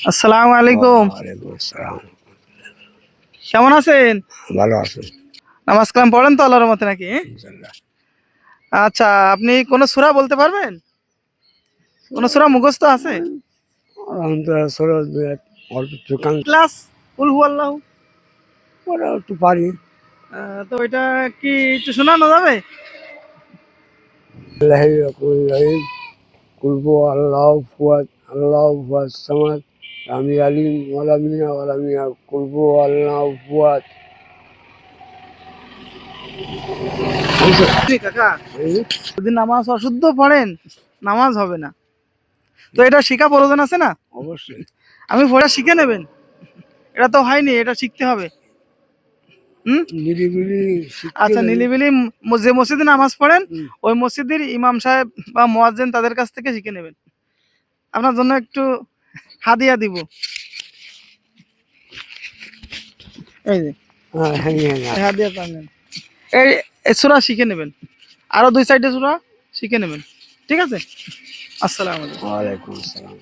আসসালামু আলাইকুম। ওয়ালাইকুম আসসালাম। কেমন আছেন? ভালো আছেন? নামাজ কালাম পড়েন তো আল্লাহর রহমতে নাকি? ইনশাআল্লাহ। আচ্ছা, আপনি কোন সূরা বলতে পারবেন? কোন সূরা মুখস্থ আছে? আলহামদুলিল্লাহ সূরা দুয়াত অল্প চুকান ক্লাস কুল হুয়াল্লাহু। পড়া একটু পারি। তো এটা কি একটু শোনানো যাবে? আল্লাহি রাব্বুল রহিম কুলহু আল্লাহু ফুয়াদ আল্লাহু ফুয়াদ সামাদ লাম ইয়ালিদ ওয়া লাম ইউলাদ ওয়া লাম ইউলাদ কুলহু আল্লাহু ফুয়াদ। জি কাকা, যদি নামাজ অশুদ্ধ পড়েন নামাজ হবে না। তো এটা শিখা প্রয়োজন আছে না? অবশ্যই আমি পড়া শিখে নেবেন। এটা তো হয়নি, এটা শিখতে হবে। হুম? নিরিবিলি শিখতে আচ্ছা, গেলে নিলিবিলি যে মসজিদে নামাজ পড়েন হুম, ওই মসজিদের ইমাম সাহেব বা মুয়াজ্জিন তাদের কাছ থেকে শিখে নেবেন। আপনার জন্য একটু হাদিয়া দিব। এই যে হ্যাঁ হ্যাঁ হ্যাঁ। এই হাদিয়াটা নেন। এই সূরা শিখে নেবেন। আরো 2 সাইডে সূরা শিখে নেবেন। ঠিক আছে? আসসালামু আলাইকুম। ওয়ালাইকুম আসসালাম।